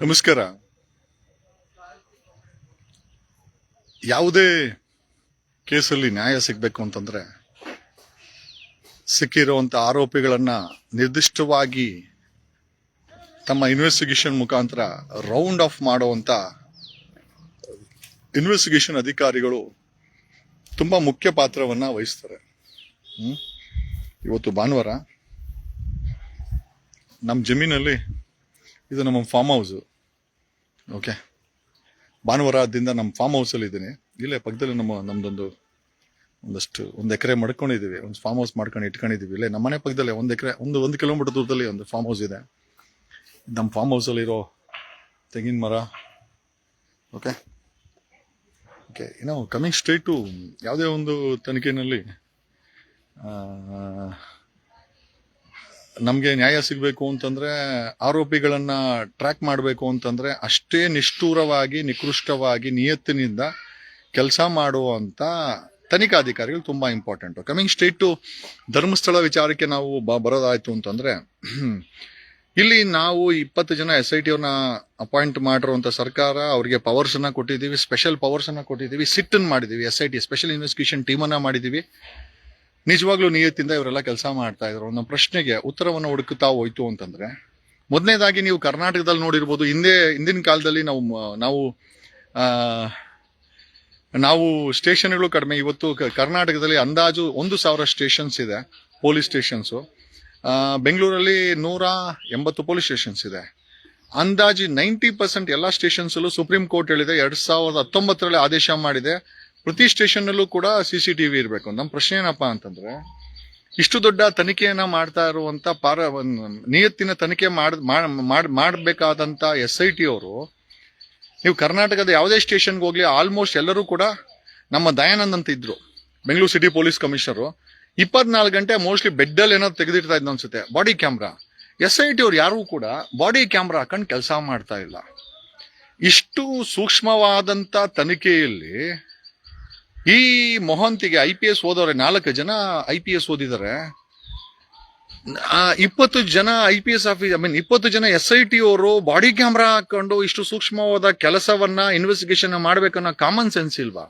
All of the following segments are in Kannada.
ನಮಸ್ಕಾರ. ಯಾವುದೇ ಕೇಸಲ್ಲಿ ನ್ಯಾಯ ಸಿಗಬೇಕು ಅಂತಂದ್ರೆ ಸಿಕ್ಕಿರುವಂತ ಆರೋಪಿಗಳನ್ನ ನಿರ್ದಿಷ್ಟವಾಗಿ ತಮ್ಮ ಇನ್ವೆಸ್ಟಿಗೇಷನ್ ಮುಖಾಂತರ ರೌಂಡ್ ಆಫ್ ಮಾಡುವಂತ ಇನ್ವೆಸ್ಟಿಗೇಷನ್ ಅಧಿಕಾರಿಗಳು ತುಂಬಾ ಮುಖ್ಯ ಪಾತ್ರವನ್ನ ವಹಿಸ್ತಾರೆ. ಇವತ್ತು ಭಾನುವಾರ ನಮ್ಮ ಜಮೀನಲ್ಲಿ, ಇದು ನಮ್ಮ ಫಾರ್ಮ್ ಹೌಸ್. ಓಕೆ, ಭಾನುವಾರದಿಂದ ನಮ್ಮ ಫಾರ್ಮ್ ಹೌಸ್ ಅಲ್ಲಿ ಇದ್ದೀನಿ. ಇಲ್ಲೇ ಪಕ್ಕದಲ್ಲಿ ನಮ್ದೊಂದು ಒಂದು ಎಕರೆ ಮಾಡ್ಕೊಂಡಿದೀವಿ, ಒಂದು ಫಾರ್ಮ್ ಹೌಸ್ ಮಾಡ್ಕೊಂಡು ಇಟ್ಕೊಂಡಿದೀವಿ. ಇಲ್ಲೇ ನಮ್ಮ ಮನೆ ಪಕ್ಕದಲ್ಲೇ ಒಂದು ಕಿಲೋಮೀಟರ್ ದೂರದಲ್ಲಿ ಒಂದು ಫಾರ್ಮ್ ಹೌಸ್ ಇದೆ. ನಮ್ಮ ಫಾರ್ಮ್ ಹೌಸ್ ಅಲ್ಲಿ ಇರೋ ತೆಂಗಿನ ಮರ. ಓಕೆ ಓಕೆ ಏನೋ ಕಮಿಂಗ್ ಸ್ಟ್ರೈಟ್ ಟು ಯಾವುದೇ ಒಂದು ತನಿಖೆನಲ್ಲಿ ನಮ್ಗೆ ನ್ಯಾಯ ಸಿಗ್ಬೇಕು ಅಂತಂದ್ರೆ, ಆರೋಪಿಗಳನ್ನ ಟ್ರ್ಯಾಕ್ ಮಾಡಬೇಕು ಅಂತಂದ್ರೆ ಅಷ್ಟೇ ನಿಷ್ಠೂರವಾಗಿ, ನಿಕೃಷ್ಟವಾಗಿ, ನಿಯತ್ತಿನಿಂದ ಕೆಲಸ ಮಾಡುವಂತ ತನಿಖಾಧಿಕಾರಿಗಳು ತುಂಬಾ important. Coming straight to Dharmasthala ವಿಚಾರಕ್ಕೆ ನಾವು ಬರೋದಾಯ್ತು ಅಂತಂದ್ರೆ, ಇಲ್ಲಿ ನಾವು 20 ಜನ SIT ಅವ್ರನ್ನ ಅಪಾಯಿಂಟ್ ಮಾಡಿರುವಂತ ಸರ್ಕಾರ ಅವರಿಗೆ ಪವರ್ಸ್ ಅನ್ನ ಕೊಟ್ಟಿದ್ದೀವಿ, ಸ್ಪೆಷಲ್ ಪವರ್ಸ್ ಅನ್ನ ಕೊಟ್ಟಿದ್ದೀವಿ, ಸಿಟ್ ಅನ್ನು ಮಾಡಿದೀವಿ, SIT ಸ್ಪೆಷಲ್ ಇನ್ವೆಸ್ಟಿಗೇಷನ್ ಟೀಮ್ ಅನ್ನ ಮಾಡಿದೀವಿ. ನಿಜವಾಗ್ಲೂ ನಿಯತ್ತಿಂದ ಇವರೆಲ್ಲ ಕೆಲಸ ಮಾಡ್ತಾ ಇದ್ರು. ನಮ್ಮ ಪ್ರಶ್ನೆಗೆ ಉತ್ತರವನ್ನು ಹುಡುಕುತ್ತಾ ಹೋಯ್ತು ಅಂತಂದ್ರೆ, ಮೊದಲನೇದಾಗಿ ನೀವು ಕರ್ನಾಟಕದಲ್ಲಿ ನೋಡಿರ್ಬೋದು, ಹಿಂದಿನ ಕಾಲದಲ್ಲಿ ನಾವು ಸ್ಟೇಷನ್ಗಳು ಕಡಿಮೆ. ಇವತ್ತು ಕರ್ನಾಟಕದಲ್ಲಿ ಅಂದಾಜು 1,000 ಸ್ಟೇಷನ್ಸ್ ಇದೆ, ಪೊಲೀಸ್ ಸ್ಟೇಷನ್ಸ್. ಬೆಂಗಳೂರಲ್ಲಿ 180 ಪೊಲೀಸ್ ಸ್ಟೇಷನ್ಸ್ ಇದೆ. ಅಂದಾಜು 90% ಎಲ್ಲ ಸ್ಟೇಷನ್ಸ್ ಅಲ್ಲೂ ಸುಪ್ರೀಂ ಕೋರ್ಟ್ ಹೇಳಿದೆ, 2019ರಲ್ಲಿ ಆದೇಶ ಮಾಡಿದೆ, ಪ್ರತಿ ಸ್ಟೇಷನ್ ನಲ್ಲೂ ಕೂಡ CCTV ಇರಬೇಕು. ನಮ್ಮ ಪ್ರಶ್ನೆ ಏನಪ್ಪಾ ಅಂತಂದ್ರೆ, ಇಷ್ಟು ದೊಡ್ಡ ತನಿಖೆಯನ್ನ ಮಾಡ್ತಾ ಇರುವಂತ ನಿಯತ್ತಿನ ತನಿಖೆ ಮಾಡಬೇಕಾದಂತ SIT ಅವರು, ನೀವು ಕರ್ನಾಟಕದ ಯಾವುದೇ ಸ್ಟೇಷನ್ಗೆ ಹೋಗ್ಲಿ, ಆಲ್ಮೋಸ್ಟ್ ಎಲ್ಲರೂ ಕೂಡ ನಮ್ಮ ದಯಾನಂದ್ ಅಂತ ಇದ್ರು, ಬೆಂಗಳೂರು ಸಿಟಿ ಪೊಲೀಸ್ ಕಮಿಷನರು, 24 ಗಂಟೆ ಮೋಸ್ಟ್ಲಿ ಬೆಡ್ ಅಲ್ಲಿ ಏನಾದ್ರು ತೆಗೆದಿಡ್ತಾ ಇದ್ದ ಅನ್ಸುತ್ತೆ, ಬಾಡಿ ಕ್ಯಾಮ್ರಾ. SIT ಅವ್ರು ಯಾರು ಕೂಡ ಬಾಡಿ ಕ್ಯಾಮ್ರಾ ಹಾಕೊಂಡು ಕೆಲಸ ಮಾಡ್ತಾ ಇಲ್ಲ. ಇಷ್ಟು ಸೂಕ್ಷ್ಮವಾದಂತ ತನಿಖೆಯಲ್ಲಿ ಈ ಮೊಹಂತಿಗೆ IPS ಓದವ್ರೆ, 4 ಜನ IPS ಓದಿದ್ದಾರೆ, 20 ಜನ IPS ಆಫೀಸ್, 20 ಜನ SIT ಅವರು ಬಾಡಿ ಕ್ಯಾಮ್ರಾ ಹಾಕೊಂಡು ಇಷ್ಟು ಸೂಕ್ಷ್ಮವಾದ ಕೆಲಸವನ್ನ, ಇನ್ವೆಸ್ಟಿಗೇಷನ್ ಮಾಡ್ಬೇಕನ್ನೋ ಕಾಮನ್ ಸೆನ್ಸ್ ಇಲ್ವಾ?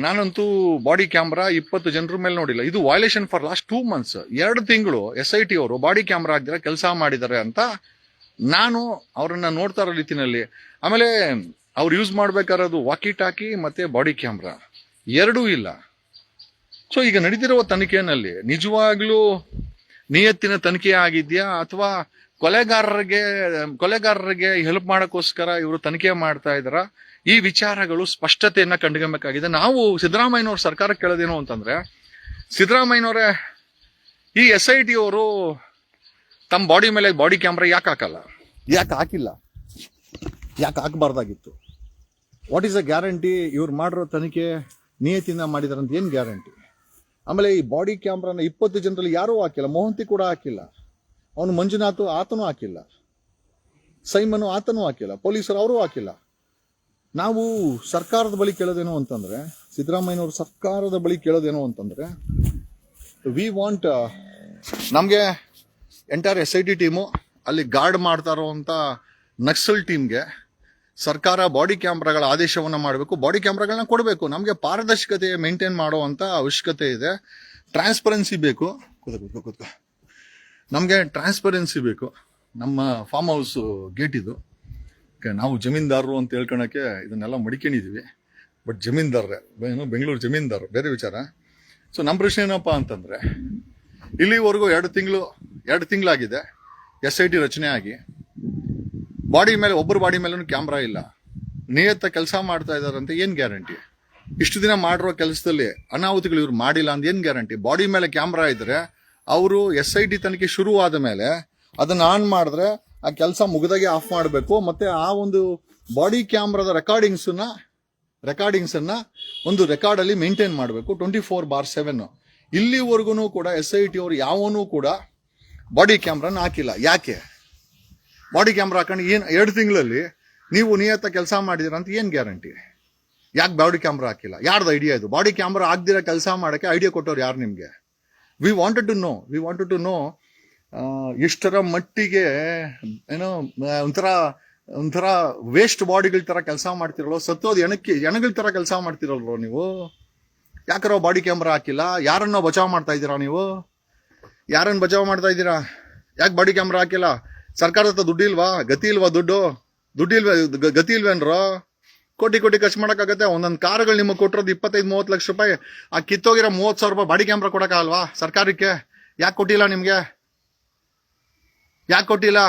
ನಾನಂತೂ ಬಾಡಿ ಕ್ಯಾಮ್ರಾ 20 ಜನರ ಮೇಲೆ ನೋಡಿಲ್ಲ. ಇದು ವೈಲೇಷನ್ ಫಾರ್ ಲಾಸ್ಟ್ 2 months. 2 ತಿಂಗಳು SIT ಅವರು ಬಾಡಿ ಕ್ಯಾಮ್ರಾ ಹಾಕಿದ್ರೆ ಕೆಲಸ ಮಾಡಿದ್ದಾರೆ ಅಂತ ನಾನು ಅವರನ್ನ ನೋಡ್ತಾ ಇರೋ ರೀತಿನಲ್ಲಿ. ಆಮೇಲೆ ಅವ್ರು ಯೂಸ್ ಮಾಡ್ಬೇಕಾರದು ವಾಕಿ ಟಾಕಿ ಮತ್ತೆ ಬಾಡಿ ಕ್ಯಾಮ್ರಾ ಎರಡೂ ಇಲ್ಲ. ಸೊ ಈಗ ನಡೀತಿರುವ ತನಿಖೆಯಲ್ಲಿ ನಿಜವಾಗ್ಲೂ ನಿಯತ್ತಿನ ತನಿಖೆ ಆಗಿದ್ಯಾ, ಅಥವಾ ಕೊಲೆಗಾರರಿಗೆ ಹೆಲ್ಪ್ ಮಾಡಕ್ಕೋಸ್ಕರ ಇವರು ತನಿಖೆ ಮಾಡ್ತಾ ಇದಾರ? ಈ ವಿಚಾರಗಳು ಸ್ಪಷ್ಟತೆಯನ್ನ ಕಂಡುಗಬೇಕಾಗಿದೆ. ನಾವು ಸಿದ್ದರಾಮಯ್ಯನವ್ರ ಸರ್ಕಾರ ಕೇಳೋದೇನು ಅಂತಂದ್ರೆ, ಸಿದ್ದರಾಮಯ್ಯನವರೇ, ಈ SIT ಅವರು ತಮ್ಮ ಬಾಡಿ ಮೇಲೆ ಬಾಡಿ ಕ್ಯಾಮ್ರಾ ಯಾಕೆ ಹಾಕಲ್ಲ? ಯಾಕೆ ಹಾಕಿಲ್ಲ? ಯಾಕೆ ಹಾಕಬಾರ್ದಾಗಿತ್ತು? ವಾಟ್ ಈಸ್ ಅ ಗ್ಯಾರಂಟಿ ಇವ್ರು ಮಾಡಿರೋ ತನಿಖೆ ನಿಯತಿಯಿಂದ ಮಾಡಿದಾರಂತ ಏನ್ ಗ್ಯಾರಂಟಿ? ಆಮೇಲೆ ಈ ಬಾಡಿ ಕ್ಯಾಮ್ರಾನ 20 ಜನರಲ್ಲಿ ಯಾರೂ ಹಾಕಿಲ್ಲ. ಮೋಹಂತಿ ಕೂಡ ಹಾಕಿಲ್ಲ, ಅವನು ಮಂಜುನಾಥ್ ಆತನೂ ಹಾಕಿಲ್ಲ, ಸೈಮನು ಆತನೂ ಹಾಕಿಲ್ಲ, ಪೊಲೀಸರು ಅವರು ಹಾಕಿಲ್ಲ. ನಾವು ಸರ್ಕಾರದ ಬಳಿ ಕೇಳೋದೇನು ಅಂತಂದ್ರೆ, ಸಿದ್ದರಾಮಯ್ಯನವ್ರ ಸರ್ಕಾರದ ಬಳಿ ಕೇಳೋದೇನು ಅಂತಂದ್ರೆ, ವಿ ವಾಂಟ್, ನಮ್ಗೆ ಎಂಟೈರ್ SIT ಟೀಮು, ಅಲ್ಲಿ ಗಾರ್ಡ್ ಮಾಡ್ತಾ ಇರುವಂತ ನಕ್ಸಲ್ ಟೀಮ್ಗೆ ಸರ್ಕಾರ ಬಾಡಿ ಕ್ಯಾಮ್ರಾಗಳ ಆದೇಶವನ್ನ ಮಾಡಬೇಕು, ಬಾಡಿ ಕ್ಯಾಮ್ರಾಗಳನ್ನ ಕೊಡಬೇಕು. ನಮಗೆ ಪಾರದರ್ಶಕತೆ ಮೇಂಟೈನ್ ಮಾಡುವಂತ ಅವಶ್ಯಕತೆ ಇದೆ. ಟ್ರಾನ್ಸ್ಪರೆನ್ಸಿ ಬೇಕು, ನಮಗೆ ಟ್ರಾನ್ಸ್ಪರೆನ್ಸಿ ಬೇಕು. ನಮ್ಮ ಫಾರ್ಮ್ ಹೌಸ್ ಗೇಟ್ ಇದು. ನಾವು ಜಮೀನ್ದಾರರು ಅಂತ ಹೇಳ್ಕೊಳಕ್ಕೆ ಇದನ್ನೆಲ್ಲ ಮಡಿಕೊಂಡಿದೀವಿ, ಬಟ್ ಜಮೀನ್ದಾರ್ರೆ, ಬೆಂಗಳೂರು ಜಮೀನ್ದಾರರು ಬೇರೆ ವಿಚಾರ. ಸೊ ನಮ್ಮ ಪ್ರಶ್ನೆ ಏನಪ್ಪಾ ಅಂತಂದ್ರೆ, ಇಲ್ಲಿವರೆಗೂ 2 ತಿಂಗಳಾಗಿದೆ SIT ರಚನೆ ಆಗಿ, ಒಬ್ಬರು ಬಾಡಿ ಮೇಲೂ ಕ್ಯಾಮ್ರಾ ಇಲ್ಲ, ನಿಯತ್ತ ಕೆಲಸ ಮಾಡ್ತಾ ಇದಾರಂತೆ ಏನ್ ಗ್ಯಾರಂಟಿ? ಇಷ್ಟು ದಿನ ಮಾಡಿರೋ ಕೆಲಸದಲ್ಲಿ ಅನಾಹುತಿಗಳು ಇವ್ರು ಮಾಡಿಲ್ಲ ಅಂತ ಏನ್ ಗ್ಯಾರಂಟಿ? ಬಾಡಿ ಮೇಲೆ ಕ್ಯಾಮ್ರಾ ಇದ್ರೆ ಅವರು SIT ತನಿಖೆ ಶುರುವಾದ ಮೇಲೆ ಅದನ್ನ ಆನ್ ಮಾಡಿದ್ರೆ ಆ ಕೆಲಸ ಮುಗಿದಾಗೆ ಆಫ್ ಮಾಡಬೇಕು. ಮತ್ತೆ ಆ ಒಂದು ಬಾಡಿ ಕ್ಯಾಮ್ರಾದ ರೆಕಾರ್ಡಿಂಗ್ಸ್ ಅನ್ನ ಒಂದು ರೆಕಾರ್ಡ್ ಅಲ್ಲಿ ಮೇಂಟೈನ್ ಮಾಡಬೇಕು 24/7. ಇಲ್ಲಿವರೆಗೂ ಕೂಡ SIT ಅವರು ಯಾವನೂ ಕೂಡ ಬಾಡಿ ಕ್ಯಾಮ್ರಾನ ಹಾಕಿಲ್ಲ. ಯಾಕೆ? ಬಾಡಿ ಕ್ಯಾಮ್ರಾ ಹಾಕೊಂಡು 2 ತಿಂಗಳಲ್ಲಿ ನೀವು ನಿಯತ್ತ ಕೆಲಸ ಮಾಡಿದಿರ ಅಂತ ಏನ್ ಗ್ಯಾರಂಟಿ? ಯಾಕೆ ಬಾಡಿ ಕ್ಯಾಮ್ರಾ ಹಾಕಿಲ್ಲ? ಯಾರ್ದು ಐಡಿಯಾ ಇದು? ಬಾಡಿ ಕ್ಯಾಮ್ರಾ ಹಾಕ್ದಿರ ಕೆಲಸ ಮಾಡಕ್ಕೆ ಐಡಿಯಾ ಕೊಟ್ಟವ್ರು ಯಾರು ನಿಮ್ಗೆ? ವಿ ವಾಂಟೆಡ್ ಟು ನೋ ಇಷ್ಟರ ಮಟ್ಟಿಗೆ ಏನೋ ಒಂಥರ ಒಂಥರ ವೇಸ್ಟ್ ಬಾಡಿಗಳ ತರ ಕೆಲಸ ಮಾಡ್ತಿರಲ್ಲ, ಸತ್ತೋದ್ ಎಣಗಳ ತರ ಕೆಲಸ ಮಾಡ್ತಿರಲ್ರೋ ನೀವು. ಯಾಕರೋ ಬಾಡಿ ಕ್ಯಾಮ್ರಾ ಹಾಕಿಲ್ಲ? ಯಾರನ್ನೋ ಬಚಾವ್ ಮಾಡ್ತಾ ಇದ್ದೀರಾ ನೀವು? ಯಾರನ್ನ ಬಚಾವ್ ಮಾಡ್ತಾ ಇದ್ದೀರಾ? ಯಾಕೆ ಬಾಡಿ ಕ್ಯಾಮ್ರಾ ಹಾಕಿಲ್ಲ? ಸರ್ಕಾರದ ಹತ್ರ ದುಡ್ಡು ಇಲ್ವಾ? ಗತಿ ಇಲ್ವಾ? ದುಡ್ಡಿಲ್ವೇ? ಗತಿ ಇಲ್ವೇನ್ರೋ? ಕೋಟಿ ಖರ್ಚು ಮಾಡಕ್ಕಾಗತ್ತೆ? ಒಂದೊಂದು ಕಾರುಗಳು ನಿಮಗೆ ಕೊಟ್ಟಿರೋದು 25-30 ಲಕ್ಷ ರೂಪಾಯಿ. ಆ ಕಿತ್ತೋಗಿರೋ 30,000 ರೂಪಾಯಿ ಬಾಡಿ ಕ್ಯಾಮ್ರಾ ಕೊಡಕ್ಕಾಗಲ್ವಾ ಸರ್ಕಾರಕ್ಕೆ? ಯಾಕೆ ಕೊಟ್ಟಿಲ್ಲ ನಿಮ್ಗೆ? ಯಾಕೆ ಕೊಟ್ಟಿಲ್ಲ?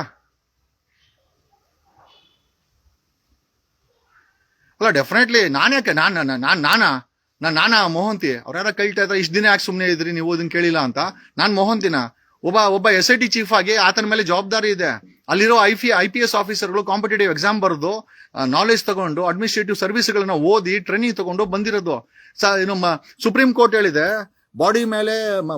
ಅಲ್ಲ, ಡೆಫಿನೆಟ್ಲಿ ನಾನಾ ಮೊಹಂತಿ ಅವ್ರ್ಯಾರ ಕೇಳ್ತಾ ಇದ್ರೆ ಇಷ್ಟ ದಿನ ಯಾಕೆ ಸುಮ್ಮನೆ ಇದ್ರಿ ನೀವು ಇದನ್ನ ಕೇಳಿಲ್ಲ ಅಂತ. ನಾನ್ ಮೊಹಂತಿನ ಒಬ್ಬ SIT ಚೀಫ್ ಆಗಿ ಆತನ ಮೇಲೆ ಜವಾಬ್ದಾರಿ ಇದೆ. ಅಲ್ಲಿರೋ IPS ಆಫೀಸರ್ಗಳು ಕಾಂಪಿಟೇಟಿವ್ ಎಕ್ಸಾಮ್ ಬರೆದು ನಾಲೆಜ್ ತಗೊಂಡು ಅಡ್ಮಿನಿಸ್ಟ್ರೇಟಿವ್ ಸರ್ವಿಸ್ಗಳನ್ನ ಓದಿ ಟ್ರೈನಿಂಗ್ ತಗೊಂಡು ಬಂದಿರೋದು. ಸುಪ್ರೀಂ ಕೋರ್ಟ್ ಹೇಳಿದೆ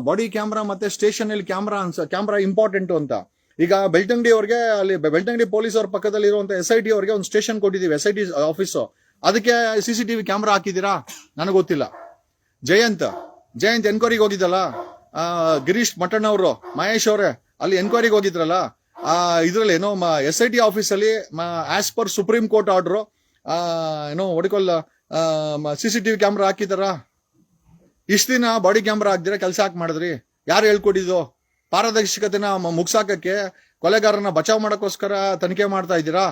ಬಾಡಿ ಕ್ಯಾಮ್ರಾ ಮತ್ತೆ ಸ್ಟೇಷನ್ ಅಲ್ಲಿ ಕ್ಯಾಮ್ರಾ ಇಂಪಾರ್ಟೆಂಟ್ ಅಂತ. ಈಗ ಬೆಳ್ತಂಗಡಿ ಅವ್ರಿಗೆ, ಅಲ್ಲಿ ಬೆಳ್ತಂಗಡಿ ಪೊಲೀಸ್ ಅವ್ರ ಪಕ್ಕದಲ್ಲಿ ಇರುವಂತ SIT ಅವ್ರಿಗೆ ಒಂದು ಸ್ಟೇಷನ್ ಕೊಟ್ಟಿದೀವಿ, SIT ಆಫೀಸು. ಅದಕ್ಕೆ CCTV ಕ್ಯಾಮ್ರಾ ಹಾಕಿದೀರಾ? ನನಗೆ ಗೊತ್ತಿಲ್ಲ. ಜಯಂತ್ ಎನ್ಕ್ವೈರಿಗೆ ಹೋಗಿದ್ದಲ್ಲ, ಗಿರೀಶ್ ಮಠಣ್ಣ ಅವರು, ಮಹೇಶ್ ಅವರೇ ಅಲ್ಲಿ ಎನ್ಕ್ವೈರಿಗೆ ಹೋಗಿದ್ರಲ್ಲ, ಇದ್ರಲ್ಲಿ ಏನೋ SIT ಆಫೀಸಲ್ಲಿ as per supreme court order ಏನೋ CCTV ಕ್ಯಾಮ್ರಾ ಹಾಕಿದಾರ? ಇಷ್ಟ ದಿನ ಬಾಡಿ ಕ್ಯಾಮ್ರಾ ಹಾಕ್ದಿರ ಕೆಲಸ ಹಾಕಿ ಮಾಡಿದ್ರಿ? ಯಾರು ಹೇಳ್ಕೊಟ್ಟಿದ್ದು? ಪಾರದರ್ಶಕತೆನ ಮುಗ್ಸಾಕಕ್ಕೆ ಕೊಲೆಗಾರನ ಬಚಾವ್ ಮಾಡಕ್ಕೋಸ್ಕರ ತನಿಖೆ ಮಾಡ್ತಾ ಇದ್ದೀರಾ?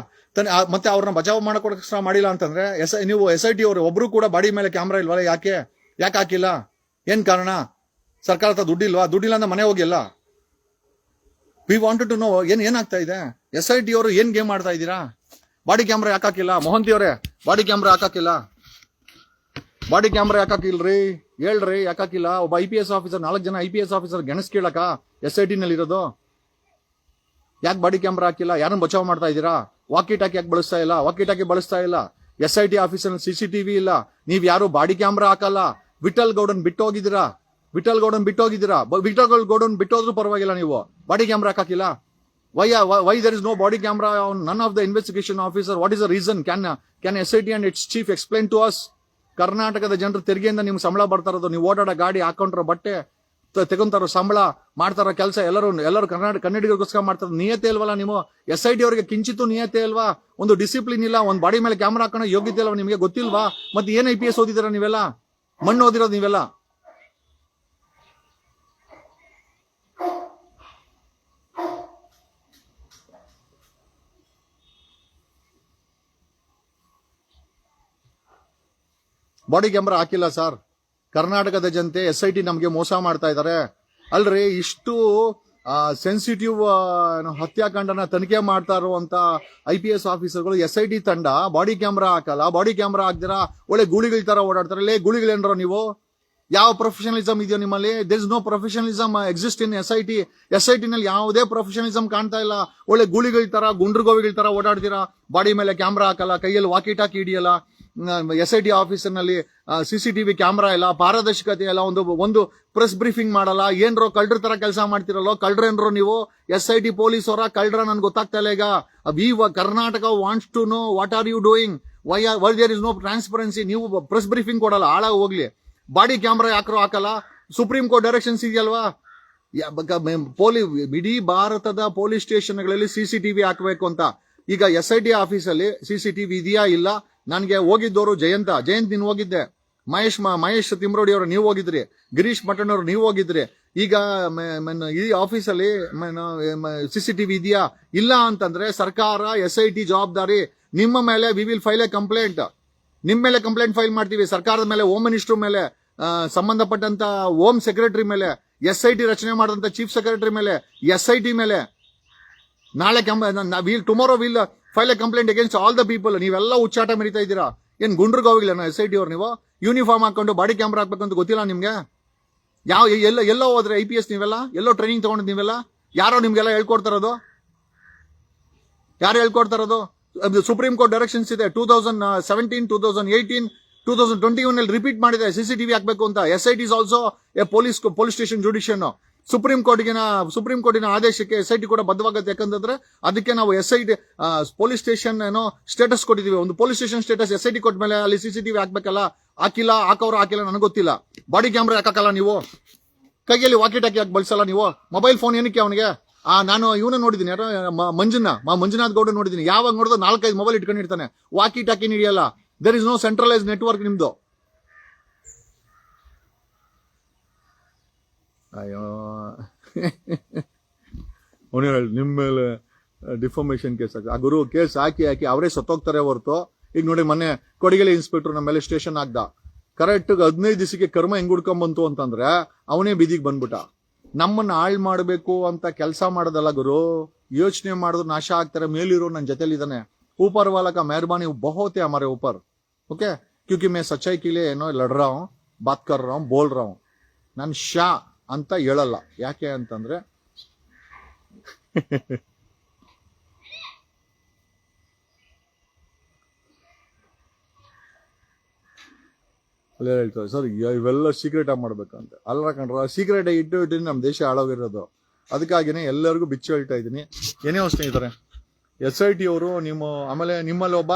ಮತ್ತೆ ಅವ್ರನ್ನ ಬಚಾವ್ ಮಾಡಕ್ಕೋಸ್ಕರ ಮಾಡಿಲ್ಲ ಅಂತಂದ್ರೆ ನೀವು SIT ಅವರು ಒಬ್ರು ಕೂಡ ಬಾಡಿ ಮೇಲೆ ಕ್ಯಾಮ್ರಾ ಇಲ್ವಲ್ಲ? ಯಾಕೆ ಹಾಕಿಲ್ಲ? ಏನ್ ಕಾರಣ? ಸರ್ಕಾರ ಹತ್ರ ದುಡ್ಡಿಲ್ವಾ? ದುಡ್ಡಿಲ್ಲ ಅಂದ್ರೆ ಮನೆ ಹೋಗಿಲ್ಲ. ವಿ ವಾಂಟೆಡ್ ಟು ನೋ ಏನಾಗ್ತಾ ಇದೆ. SIT ಅವರು ಏನ್ ಗೇಮ್ ಮಾಡ್ತಾ ಇದ್ದೀರಾ? ಬಾಡಿ ಕ್ಯಾಮ್ರಾ ಯಾಕೆ ಹಾಕಿಲ್ಲ? ಮೊಹಂತಿ ಅವರೇ, ಬಾಡಿ ಕ್ಯಾಮ್ರಾ ಹಾಕಿಲ್ಲ? ಬಾಡಿ ಕ್ಯಾಮ್ರಾ ಯಾಕಿಲ್ರಿ? ಹೇಳ್ರಿ, ಯಾಕಿಲ್ಲ? ಒಬ್ಬ IPS ಆಫೀಸರ್, 4 ಜನ IPS ಆಫೀಸರ್ ಗೆಣಸ್ ಕೇಳಕ SIT ನಲ್ಲಿ ಇರೋದು? ಯಾಕೆ ಬಾಡಿ ಕ್ಯಾಮ್ರಾ ಹಾಕಿಲ್ಲ? ಯಾರನ್ನ ಬಚಾವ್ ಮಾಡ್ತಾ ಇದ್ದೀರಾ? ವಾಕಿ ಟಾಕಿ ಯಾಕೆ ಬಳಸ್ತಾ ಇಲ್ಲ? SIT ಆಫೀಸಲ್ಲಿ CCTV ಇಲ್ಲ, ನೀವ್ ಯಾರು ಬಾಡಿ ಕ್ಯಾಮ್ರಾ ಹಾಕಲ್ಲ. ವಿಠಲ್ ಗೌಡನ್ ಬಿಟ್ಟೋಗಿದ್ದೀರಾ? ವಿಠಲ್ ಗೌಡನ್ ಬಿಟ್ಟೋದ್ರೂ ಪರವಾಗಿಲ್ಲ, ನೀವು ಬಾಡಿ ಕ್ಯಾಮ್ರಾ ಹಾಕಿಲ್ಲ. Why there is no body camera on none of the investigation officer? What is the reason? Can SIT and its chief explain to us? ಕರ್ನಾಟಕದ ಜನರು ತೆರಿಗೆಯಿಂದ ನಿಮ್ಗೆ ಸಂಬಳ ಬರ್ತಾ ಇರೋದು, ನೀವು ಓಡಾಡೋ ಗಾಡಿ, ಹಾಕೊಂಡ್ರೋ ಬಟ್ಟೆ, ತೆಗೊಂತಾರೋ ಸಂಬಳ, ಮಾಡ್ತಾರೋ ಕೆಲಸ, ಎಲ್ಲರೂ ಕನ್ನಡಿಗರಿಗೋಸ್ಕರ ಮಾಡ್ತಾರ. ನಿಯತೆ ಇಲ್ವಲ್ಲ ನೀವು? SIT ಅವರಿಗೆ ಕಿಂಚಿತ್ತು ನಿಯತೆ ಇಲ್ವಾ? ಒಂದು ಡಿಸಿಪ್ಲಿನ್ ಇಲ್ಲ, ಒಂದು ಬಾಡಿ ಮೇಲೆ ಕ್ಯಾಮ್ರಾ ಹಾಕೋಣ ಯೋಗ್ಯತೆ ಇಲ್ವಾ ನಿಮಗೆ? ಗೊತ್ತಿಲ್ವಾ? ಮತ್ತೆ ಏನ್ IPS ಓದಿದಿರ ನೀವೆಲ್ಲ? ಮಣ್ಣು ಓದಿರೋದು ನೀವೆಲ್ಲ. ಬಾಡಿ ಕ್ಯಾಮ್ರಾ ಹಾಕಿಲ್ಲ ಸರ್. ಕರ್ನಾಟಕದ ಜನತೆ SIT ನಮ್ಗೆ ಮೋಸ ಮಾಡ್ತಾ ಇದ್ದಾರೆ. ಅಲ್ರಿ, ಇಷ್ಟು ಸೆನ್ಸಿಟಿವ್ ಹತ್ಯಾಕಾಂಡನ ತನಿಖೆ ಮಾಡ್ತಾ ಇರುವಂತ IPS ಆಫೀಸರ್ಗಳು SIT ತಂಡ ಬಾಡಿ ಕ್ಯಾಮ್ರಾ ಹಾಕಲ್ಲ. ಬಾಡಿ ಕ್ಯಾಮ್ರಾ ಹಾಕ್ದಿರಾ ಒಳ್ಳೆ ಗೂಳಿಗಳ ತರ ಓಡಾಡ್ತಾರೆ. ಗೂಳಿಗಳೇನ್ರೋ ನೀವು? ಯಾವ ಪ್ರೊಫೆಷನಲಿಸಮ್ ಇದೆಯೋ ನಿಮ್ಮಲ್ಲಿ? There is no professionalism exist in SIT ನಲ್ಲಿ ಯಾವುದೇ ಪ್ರೊಫೆಷನಲಿಸಮ್ ಕಾಣ್ತಾ ಇಲ್ಲ. ಒಳ್ಳೆ ಗೂಳಿಗಳ ತರ, ಗುಂಡ್ರಗೋವಿಗಳ ತರ ಓಡಾಡ್ತೀರಾ. ಬಾಡಿ ಮೇಲೆ ಕ್ಯಾಮ್ರಾ ಹಾಕಲ್ಲ, ಕೈಯಲ್ಲಿ ವಾಕಿ ಟಾಕಿ ಹಿಡಿಯಲ್ಲ. SIT ಆಫೀಸರ್ನಲ್ಲಿ CCTV ಕ್ಯಾಮ್ರಾ ಇಲ್ಲ, ಪಾರದರ್ಶಕತೆ ಇಲ್ಲ, ಒಂದು ಪ್ರೆಸ್ ಬ್ರೀಫಿಂಗ್ ಮಾಡಲ್ಲ. ಏನ್ರೋ ಕಳ್ರ ತರ ಕೆಲಸ ಮಾಡ್ತಿರಲ್ಲೋ? ಕಳ್ರೇನ್ರೋ ನೀವು? SIT ಪೊಲೀಸ್ ಅವರ ಕಳ್ರ? ನನ್ಗೆ ಗೊತ್ತಾಗ್ತಾ ಇಲ್ಲ. ಈಗ Karnataka wants to know what are you doing, why there is no transparency. ನೀವು ಪ್ರೆಸ್ ಬ್ರೀಫಿಂಗ್ ಕೊಡಲ್ಲ, ಹಾಳಾಗಿ ಹೋಗ್ಲಿ. ಬಾಡಿ ಕ್ಯಾಮ್ರಾ ಯಾಕ್ರೋ ಹಾಕಲ್ಲ? ಸುಪ್ರೀಂ ಕೋರ್ಟ್ ಡೈರೆಕ್ಷನ್ಸ್ ಇದೆಯಲ್ವಾ? ಇಡೀ ಭಾರತದ ಪೊಲೀಸ್ ಸ್ಟೇಷನ್ಗಳಲ್ಲಿ CCTV ಹಾಕಬೇಕು ಅಂತ. ಈಗ SIT ಆಫೀಸಲ್ಲಿ CCTV ಇದೆಯಾ? ಇಲ್ಲ. ನನ್ಗೆ ಹೋಗಿದ್ದವರು ಜಯಂತ್ ನೀನ್ ಹೋಗಿದ್ದೆ, ಮಹೇಶ್ ತಿಮ್ರೋಡಿ ಅವರು ನೀವು ಹೋಗಿದ್ರಿ, ಗಿರೀಶ್ ಮಠಣ್ಣ ಅವರು ನೀವು ಹೋಗಿದ್ರಿ. ಈಗ ಈ ಆಫೀಸಲ್ಲಿ CCTV ಇದೆಯಾ? ಇಲ್ಲ ಅಂತಂದ್ರೆ ಸರ್ಕಾರ, SIT ಜವಾಬ್ದಾರಿ ನಿಮ್ಮ ಮೇಲೆ. We will file A complaint. ನಿಮ್ ಮೇಲೆ ಕಂಪ್ಲೇಂಟ್ ಫೈಲ್ ಮಾಡ್ತೀವಿ, ಸರ್ಕಾರದ ಮೇಲೆ, ಹೋಮ್ ಮಿನಿಸ್ಟರ್ ಮೇಲೆ, ಸಂಬಂಧಪಟ್ಟಂತ ಹೋಮ್ ಸೆಕ್ರೆಟರಿ ಮೇಲೆ, SIT ರಚನೆ ಮಾಡಿದಂತ ಚೀಫ್ ಸೆಕ್ರೆಟರಿ ಮೇಲೆ, SIT ಮೇಲೆ. ನಾಳೆ tomorrow will file A complaint against all the people. ನೀವೆಲ್ಲ ಉಚ್ಚಾಟ ಮೆರಿತಾ ಇದ್ದೀರಾ. ಏನ್ ಗುಂಡ್ರಿಗೋಗಿಲ್ಲ SIT ಅವ್ರು? ನೀವು ಯೂನಿಫಾರ್ಮ್ ಹಾಕೊಂಡು ಬಾಡಿ ಕ್ಯಾಮ್ರಾ ಹಾಕ್ಬೇಕಂತ ಗೊತ್ತಿಲ್ಲ ನಿಮ್ಗೆ? ಎಲ್ಲೋ ಹೋದ್ರೆ IPS ನೀವೆಲ್ಲ? ಎಲ್ಲೋ ಟ್ರೈನಿಂಗ್ ತಗೊಂಡ್ ನೀವೆಲ್ಲ? ಯಾರೋ ನಿಮ್ಗೆಲ್ಲ ಹೇಳ್ಕೊಡ್ತಾ ಇರೋದು? ಯಾರು ಹೇಳ್ಕೊಡ್ತಾ ಇರೋದು? ಸುಪ್ರೀಂ ಕೋರ್ಟ್ ಡೈರೆಕ್ಷನ್ಸ್ ಇದೆ. 2017, 2018, 2021 ಅಲ್ಲಿ ರಿಪೀಟ್ ಮಾಡಿದೆ CCTV ಹಾಕ್ಬೇಕು ಅಂತ. SIT is also a police station judicial. Supreme ಕೋರ್ಟಿನ ಆದೇಶಕ್ಕೆ SIT ಕೂಡ ಬದ್ಧವಾಗುತ್ತೆ. ಯಾಕಂತಂದ್ರೆ ಅದಕ್ಕೆ ನಾವು SIT ಪೊಲೀಸ್ ಸ್ಟೇಷನ್ ಸ್ಟೇಟಸ್ ಕೊಟ್ಟಿದೀವಿ. ಒಂದು ಪೊಲೀಸ್ ಸ್ಟೇಷನ್ ಸ್ಟೇಟಸ್ SIT ಕೊಟ್ಟ ಮೇಲೆ ಅಲ್ಲಿ CCTV ಹಾಕ್ಬೇಕಲ್ಲ. ಹಾಕಿಲ್ಲ ನನಗೆ ಗೊತ್ತಿಲ್ಲ. ಬಾಡಿ ಕ್ಯಾಮ್ರಾ ಹಾಕಲ್ಲ ನೀವು? ಕೈಯಲ್ಲಿ ವಾಕಿ ಟಾಕಿ ಯಾಕೆ ಬಳಸಲ್ಲ ನೀವು? ಮೊಬೈಲ್ ಫೋನ್ ಏನಕ್ಕೆ ಅವನಿಗೆ? ನಾನು ಇವನ ನೋಡಿದ್ದೀನಿ, ಯಾರೋ ಮಂಜುನಾಥ್ ಗೌಡ ನೋಡಿದ್ದೀನಿ. ಯಾವಾಗ ನೋಡಿದ್ರು 4-5 ಮೊಬೈಲ್ ಇಟ್ಕೊಂಡಿರ್ತಾನೆ, ವಾಕಿ ಟಾಕಿ ಹಿಡಿಯಲ್ಲ. There is no centralise network ನಿಮ್ದು. ಅಯ್ಯೋ ಅವನು ಹೇಳಿ ನಿಮ್ಮ ಮೇಲೆ ಡಿಫಾರ್ಮೇಶನ್ ಕೇಸ್ ಹಾಕಿ, ಆ ಗುರು ಕೇಸ್ ಹಾಕಿ ಅವರೇ ಸತ್ತೋಗ್ತಾರೆ ಹೊರತು. ಈಗ ನೋಡಿ, ಮೊನ್ನೆ ಕೊಡಗಿಲೆ ಇನ್ಸ್ಪೆಕ್ಟರ್ ನಮ್ಮ ಮೇಲೆ ಸ್ಟೇಷನ್ ಹಾಕ್ದ. ಕರೆಕ್ಟ್ 15 ದಿವಸಕ್ಕೆ ಕರ್ಮ ಹೆಂಗ್ ಹುಡ್ಕೊಂಬಂತು ಅಂತಂದ್ರೆ ಅವನೇ ಬೀದಿಗೆ ಬಂದ್ಬಿಟ್ಟ. ನಮ್ಮನ್ನ ಹಾಳು ಮಾಡಬೇಕು ಅಂತ ಕೆಲಸ ಮಾಡೋದಲ್ಲ ಗುರು, ಯೋಚನೆ ಮಾಡಿದ್ರು ನಾಶ ಆಗ್ತಾರೆ. ಮೇಲಿರೋ ನನ್ನ ಜೊತೆಲಿದ್ದಾನೆ, ऊपर वाला का मेहरबानी बहुत है हमारे ऊपर, ओके, क्योंकि मैं सच्चाई के लिए लड़ रहा हूँ, बात कर रहा हूँ, बोल रहा हूँ. ನಾನು ಶಾ ಅಂತ ಹೇಳಲ್ಲ. ಯಾಕೆ ಅಂತಂದ್ರೆ ಅಲ್ಲೇ ಹೇಳ್ತಾರೆ ಸರ್ ಇವೆಲ್ಲ ಸೀಕ್ರೆಟ್ ಆಗಿ ಮಾಡ್ಬೇಕಂತ. ಅಲ್ಲ ಕಂಡ್ರ, ಸೀಕ್ರೆಟ್ ಆಗಿ ಇಟ್ಟು ನಮ್ಮ ದೇಶ ಹಾಳಾಗಿರೋದು. ಅದಕ್ಕಾಗಿನೇ ಎಲ್ಲರಿಗೂ ಬಿಚ್ಚು ಹೇಳ್ತಾ ಇದ್ದೀನಿ. ಏನೇ ಸ್ನೇಹಿತರೆ, SIT ಅವರು ಆಮೇಲೆ ನಿಮ್ಮಲ್ಲಿ ಒಬ್ಬ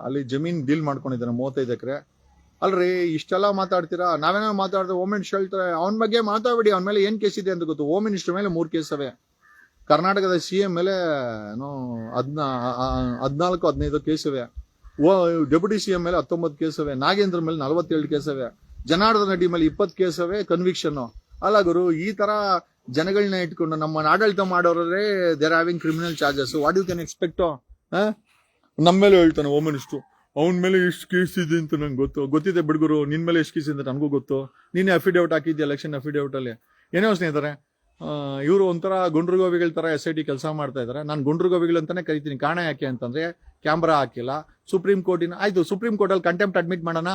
ಅಲ್ಲಿ ಜಮೀನ್ ಡೀಲ್ ಮಾಡ್ಕೊಂಡಿದ್ದಾನೆ 35 ಎಕರೆ. ಅಲ್ರಿ ಇಷ್ಟೆಲ್ಲ ಮಾತಾಡ್ತೀರಾ, ನಾವೇನೋ ಮಾತಾಡ್ತೀವಿ. ಹೋಮ್ ಮಿನಿಸ್ಟರ್ ಹೇಳ್ತಾರೆ ಅವನ ಬಗ್ಗೆ ಮಾತಾಡ್ಬೇಡಿ, ಅವನ ಮೇಲೆ ಏನ್ ಕೇಸ್ ಇದೆ ಅಂತ ಗೊತ್ತು. ಹೋಮ್ ಮಿನಿಸ್ಟರ್ ಮೇಲೆ 3 ಕೇಸ್ ಅವೆ. ಕರ್ನಾಟಕದ CM ಮೇಲೆ 14-15 ಕೇಸ್ ಇವೆ. ಡೆಪ್ಯೂಟಿ CM ಮೇಲೆ 19 ಕೇಸ್ ಇವೆ. ನಾಗೇಂದ್ರ ಮೇಲೆ 47 ಕೇಸ್ ಇವೆ. ಜನಾರ್ದನ್ ರೆಡ್ಡಿ ಮೇಲೆ 20 ಕೇಸ್ ಇವೆ ಕನ್ವಿಕ್ಷನ್. ಅಲ್ಲ ಗುರು, ಈ ತರ ಜನಗಳನ್ನ ಇಟ್ಕೊಂಡು ನಮ್ಮ ಆಡಳಿತ ಮಾಡೋರೇ there having criminal charges. What you can expect? ನಮ್ಮ ಮೇಲೆ ಹೇಳ್ತಾನೆ ಹೋಮ್ ಮಿನಿಸ್ಟರ್, ಅವನ ಮೇಲೆ ಎಷ್ಟು ಕೇಸ್ ಇದೆ ಅಂತ ನಂಗೆ ಗೊತ್ತಿದೆ ಬಿಡ್ಗುರು. ನಿನ್ ಮೇಲೆ ಎಷ್ಟು ಕೇಸ್ ಇದೆ ನನಗೂ ಗೊತ್ತು. ನೀನೇ ಅಫಿಡೇವಿಟ್ ಹಾಕಿದ್ದೆ ಎಲೆಕ್ಷನ್ ಅಫಿಡೇವಿಟ್ ಅಲ್ಲಿ. ಏನೋ ಸ್ನೇಹಿತರೆ, ಇವರು ಒಂಥರ ಗುಂಡ್ರುಗೋವಿಗಳ ತರ SIT ಕೆಲಸ ಮಾಡ್ತಾ ಇದಾರೆ. ನಾನು ಗುಂಡ್ರುಗೋವಿಗಳು ಅಂತಾನೆ ಕರಿತೀನಿ. ಕಾರಣ ಯಾಕೆ ಅಂತಂದ್ರೆ ಕ್ಯಾಮ್ರಾ ಹಾಕಿಲ್ಲ. ಸುಪ್ರೀಂ ಕೋರ್ಟಿನ ಆಯ್ತು, ಸುಪ್ರೀಂ ಕೋರ್ಟ್ ಅಲ್ಲಿ ಕಂಟೆಂಪ್ಟ್ ಅಡ್ಮಿಟ್ ಮಾಡೋಣ.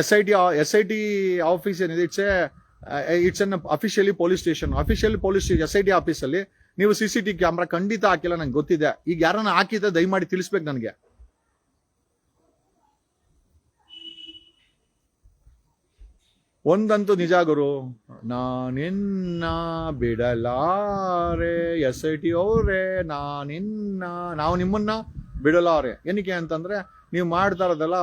SIT ಆಫೀಸ್ ಏನಿದೆ, it's an officially police station. SIT office ಅಲ್ಲಿ ನೀವು CCTV ಕ್ಯಾಮ್ರಾ ಖಂಡಿತ ಹಾಕಿಲ್ಲ, ನಂಗೆ ಗೊತ್ತಿದೆ. ಈಗ ಯಾರನ್ನ ಹಾಕಿದ್ರೆ ದಯಮಾಡಿ ತಿಳಿಸ್ಬೇಕು ನನಗೆ. ಒಂದಂತೂ ನಿಜ ಗುರು, ನಾನಿನ್ನ ಬಿಡಲಾರೆ SIT ಅವರೇ, ನಾವು ನಿಮ್ಮನ್ನ ಬಿಡಲಾರೆ. ಏನಕ್ಕೆ ಅಂತಂದ್ರೆ ನೀವು ಮಾಡ್ತಾ ಇರೋದಲ್ಲ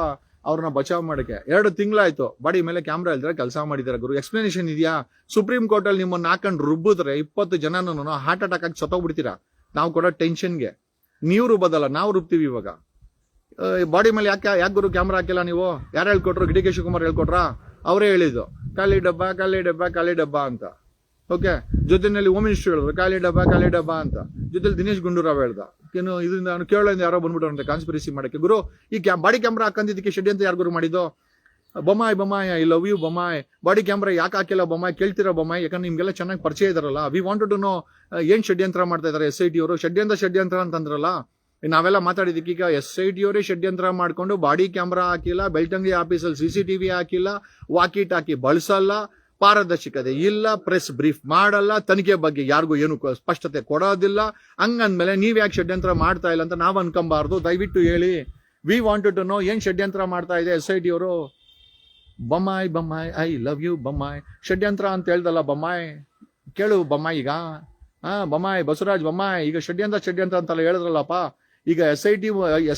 ಅವ್ರನ್ನ ಬಚಾವ್ ಮಾಡಕ್ಕೆ. 2 ತಿಂಗಳಾಯ್ತು ಬಾಡಿ ಮೇಲೆ ಕ್ಯಾಮ್ರಾ ಇಲ್ದ್ರೆ ಕೆಲಸ ಮಾಡಿದಾರೆ ಗುರು. ಎಕ್ಸ್ಪ್ಲನೇಷನ್ ಇದೆಯಾ? ಸುಪ್ರೀಂ ಕೋರ್ಟ್ ಅಲ್ಲಿ ನಿಮ್ಮನ್ನ ಹಾಕೊಂಡು ರುಬ್ಬಿದ್ರೆ 20 ಜನನೂ ಹಾರ್ಟ್ ಅಟ್ಯಾಕ್ ಆಗಿ ಸತ್ತೋಗ್ಬಿಡ್ತೀರಾ. ನಾವು ಕೊಡೋ ಟೆನ್ಷನ್ಗೆ ನೀವು ರುಬ್ಬದಲ್ಲ, ನಾವು ರುಬ್ತೀವಿ. ಇವಾಗ ಬಾಡಿ ಮೇಲೆ ಯಾಕೆ ಗುರು ಕ್ಯಾಮ್ರಾ ಹಾಕಿಲ್ಲ ನೀವು? ಯಾರು ಹೇಳ್ಕೊಟ್ರು? DK ಶಿವಕುಮಾರ್ ಹೇಳ್ಕೊಟ್ರಾ? ಅವರೇ ಹೇಳಿದ್ದು ಖಾಲಿ ಡಬ್ಬ ಅಂತ. ಓಕೆ, ಜೊತೆನಲ್ಲಿ ಹೋಮ್ ಮಿನಿಸ್ಟರ್ ಹೇಳಿದ್ರು ಖಾಲಿ ಡಬ್ಬ ಅಂತ. ಜೊತೆಲಿ ದಿನೇಶ್ ಗುಂಡೂರಾವ್ ಹೇಳ್ದ. ಇದರಿಂದ ನಾನು ಕೇರಳದಿಂದ ಯಾರೋ ಬಂದ್ಬಿಟ್ಟು ಕಾನ್ಸ್ಪಿರಸಿ ಮಾಡಕ್ಕೆ. ಗುರು, ಈ ಬಾಡಿ ಕ್ಯಾಮ್ರಾ ಹಾಕಂದಿದ್ದಕ್ಕೆ ಷಡ್ಯಂತ್ರ ಯಾರು ಗುರು ಮಾಡಿದ್ದು? Bommai I love you Bommai. Body camera ಯಾಕೆ ಹಾಕಿಲ್ಲ ಬೊಮ್ಮಾಯಿ? ಕೇಳ್ತೀರಾ ಬೊಮ್ಮಾಯಿ? ಯಾಕಂದ್ರೆ ನಿಮ್ಗೆಲ್ಲ ಚೆನ್ನಾಗಿ ಪರಿಚಯ ಇದಾರಲ್ಲ. ವಿ ವಾಂಟೆಡ್ ಟು ನೋ ಏನ್ ಷಡ್ಯಂತ್ರ ಮಾಡ್ತಾ ಇದಾರೆ SIT ಅವರು. ಷಡ್ಯಂತ್ರ ಅಂತಂದ್ರಲ್ಲ, ನಾವೆಲ್ಲ ಮಾತಾಡಿದಕ್ಕೆ. ಈಗ SIT ಅವರೇ ಷಡ್ಯಂತ್ರ ಮಾಡ್ಕೊಂಡು ಬಾಡಿ ಕ್ಯಾಮ್ರಾ ಹಾಕಿಲ್ಲ, ಬೆಳ್ತಂಗಡಿ ಆಫೀಸಲ್ಲಿ CCTV ಹಾಕಿಲ್ಲ, ವಾಕಿ ಟಾಕಿ ಬಳಸಲ್ಲ, ಪಾರದರ್ಶಕತೆ ಇಲ್ಲ, ಪ್ರೆಸ್ ಬ್ರೀಫ್ ಮಾಡಲ್ಲ, ತನಿಖೆ ಬಗ್ಗೆ ಯಾರಿಗೂ ಏನು ಸ್ಪಷ್ಟತೆ ಕೊಡೋದಿಲ್ಲ. ಹಂಗಂದ್ಮೇಲೆ ನೀವ್ ಯಾಕೆ ಷಡ್ಯಂತ್ರ ಮಾಡ್ತಾ ಇಲ್ಲ ಅಂತ ನಾವ್ ಅನ್ಕೊಂಬಾರ್ದು. ದಯವಿಟ್ಟು ಹೇಳಿ. ವಿ ವಾಂಟೆಡ್ ಟು ನೋ ಏನ್ ಷಡ್ಯಂತ್ರ ಮಾಡ್ತಾ ಇದೆ SIT ಅವರು. Bommai I love you Bommai. ಷಡ್ಯಂತ್ರ ಅಂತ ಹೇಳ್ದಲ್ಲ ಬೊಮ್ಮಾಯಿ, ಕೇಳು ಬೊಮ್ಮಾಯಿ. ಈಗ ಬೊಮ್ಮಾಯಿ, ಬಸವರಾಜ್ ಬೊಮ್ಮಾಯಿ ಈಗ ಷಡ್ಯಂತ್ರ ಅಂತೆಲ್ಲ ಹೇಳಿದ್ರಲ್ಲಪ್ಪ. ಈಗ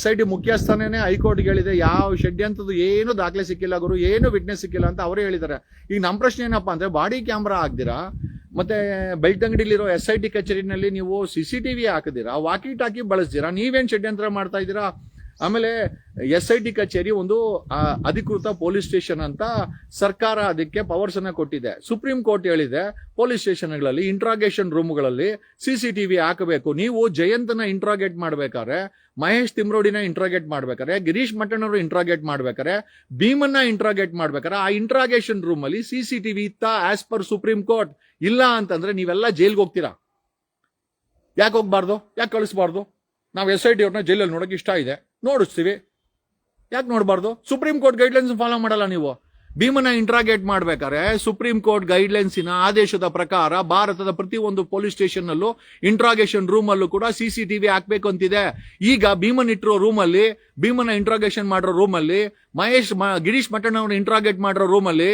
SIT ಮುಖ್ಯಸ್ಥನೇ ಹೈಕೋರ್ಟ್ಗೆ ಹೇಳಿದೆ ಯಾವ ಷಡ್ಯಂತ್ರದ ಏನು ದಾಖಲೆ ಸಿಕ್ಕಿಲ್ಲ ಗುರು, ಏನು ವಿಟ್ನೆಸ್ ಸಿಕ್ಕಿಲ್ಲ ಅಂತ ಅವರೇ ಹೇಳಿದ್ದಾರೆ. ಈಗ ನಮ್ಮ ಪ್ರಶ್ನೆ ಏನಪ್ಪಾ ಅಂದ್ರೆ, ಬಾಡಿ ಕ್ಯಾಮ್ರಾ ಹಾಕ್ದಿರಾ, ಮತ್ತೆ ಬೆಳ್ತಂಗಡಿಲಿರೋ SIT ಕಚೇರಿನಲ್ಲಿ ನೀವು CCTV ಹಾಕಿದಿರಾ, ವಾಕಿ ಟಾಕಿ ಬಳಸ್ದಿರಾ, ನೀವೇನ್ ಷಡ್ಯಂತ್ರ ಮಾಡ್ತಾ ಇದ್ದೀರಾ? ಆಮೇಲೆ SIT ಕಚೇರಿ ಒಂದು ಅಧಿಕೃತ ಪೊಲೀಸ್ ಸ್ಟೇಷನ್ ಅಂತ ಸರ್ಕಾರ ಅದಕ್ಕೆ ಪವರ್ಸ್ ಅನ್ನ ಕೊಟ್ಟಿದೆ. ಸುಪ್ರೀಂ ಕೋರ್ಟ್ ಹೇಳಿದೆ ಪೊಲೀಸ್ ಸ್ಟೇಷನ್ಗಳಲ್ಲಿ ಇಂಟ್ರಾಗೇಷನ್ ರೂಮ್ಗಳಲ್ಲಿ CCTV ಹಾಕಬೇಕು. ನೀವು ಜಯಂತನ ಇಂಟ್ರಾಗೇಟ್ ಮಾಡ್ಬೇಕಾರೆ, ಮಹೇಶ್ ತಿಮ್ರೋಡಿನ ಇಂಟ್ರಾಗೇಟ್ ಮಾಡ್ಬೇಕಾರೆ, ಗಿರೀಶ್ ಮಟ್ಟಣ್ಣವರು ಇಂಟ್ರಾಗೇಟ್ ಮಾಡ್ಬೇಕಾರೆ, ಭೀಮನ್ನ ಇಂಟ್ರಾಗೇಟ್ ಮಾಡ್ಬೇಕಾರೆ ಆ ಇಂಟ್ರಾಗೇಷನ್ ರೂಮ್ ಅಲ್ಲಿ CCTV ಇತ್ತ ಆಸ್ ಪರ್ ಸುಪ್ರೀಂ ಕೋರ್ಟ್? ಇಲ್ಲ ಅಂತಂದ್ರೆ ನೀವೆಲ್ಲ ಜೈಲ್ಗೆ ಹೋಗ್ತೀರಾ. ಯಾಕೆ ಹೋಗ್ಬಾರ್ದು? ಯಾಕೆ ಕಳಿಸ್ಬಾರ್ದು? ನಾವು SIT ಅವ್ರನ್ನ ಜೈಲಲ್ಲಿ ನೋಡಕ್ ಇಷ್ಟ ಇದೆ, ನೋಡಿಸ್ತೀವಿ. ಯಾಕೆ ನೋಡಬಾರ್ದು? ಸುಪ್ರೀಂ ಕೋರ್ಟ್ ಗೈಡ್ಲೈನ್ಸ್ ಫಾಲೋ ಮಾಡಲ್ಲ ನೀವು. ಭೀಮನ ಇಂಟ್ರಾಗೇಟ್ ಮಾಡ್ಬೇಕಾದ್ರೆ ಸುಪ್ರೀಂ ಕೋರ್ಟ್ ಗೈಡ್ಲೈನ್ಸಿನ ಆದೇಶದ ಪ್ರಕಾರ ಭಾರತದ ಪ್ರತಿಯೊಂದು ಪೊಲೀಸ್ ಸ್ಟೇಷನ್ ನಲ್ಲೂ ಇಂಟ್ರಾಗೇಷನ್ ರೂಮ್ ಅಲ್ಲೂ ಕೂಡ CCTV ಹಾಕ್ಬೇಕು ಅಂತಿದೆ. ಈಗ ಭೀಮನ್ ಇಟ್ಟಿರೋ ರೂಮ್ ಅಲ್ಲಿ, ಭೀಮನ ಇಂಟ್ರಾಗೇಷನ್ ಮಾಡಿರೋ ರೂಮ್ ಅಲ್ಲಿ, ಗಿರೀಶ್ ಮಟ್ಟಣ್ಣವ್ರನ್ನ ಇಂಟ್ರಾಗೇಟ್ ಮಾಡಿರೋ ರೂಮ್ ಅಲ್ಲಿ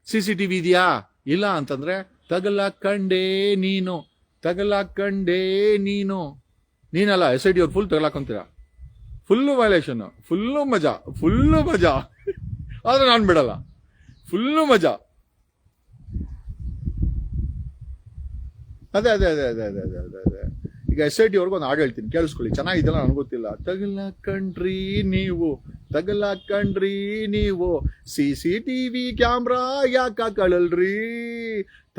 CCTV ಇದೆಯಾ? ಇಲ್ಲ ಅಂತಂದ್ರೆ ತಗಲಾಕಂಡೇ ನೀನಲ್ಲ SIT ಅವ್ರು ಫುಲ್ ತಗಲಾಕೊಂತೀರಾ. ಫುಲ್ಲು ವೈಲೇಷನ್, ಫುಲ್ಲು ಮಜಾ. ಆದ್ರೆ ನಾನು ಬಿಡಲ್ಲ, ಫುಲ್ಲು ಮಜಾ. ಅದೇ ಅದೇ ಅದೇ ಅದೇ ಅದೇ ಅದೇ ಅದೇ ಅದೇ ಈಗ SIT ಅವ್ರಿಗೆ ಒಂದು ಹಾಡು ಹೇಳ್ತೀನಿ, ಕೇಳಿಸ್ಕೊಳ್ಳಿ, ಚೆನ್ನಾಗಿದೆಲ್ಲ ನನಗೆ ಗೊತ್ತಿಲ್ಲ. ತಗಲಾಕಂಡ್ರಿ ನೀವು, ತಗಲಾಕಂಡ್ರಿ ನೀವು, CCTV ಕ್ಯಾಮ್ರಾ ಯಾಕ ಕಳಲ್ರಿ,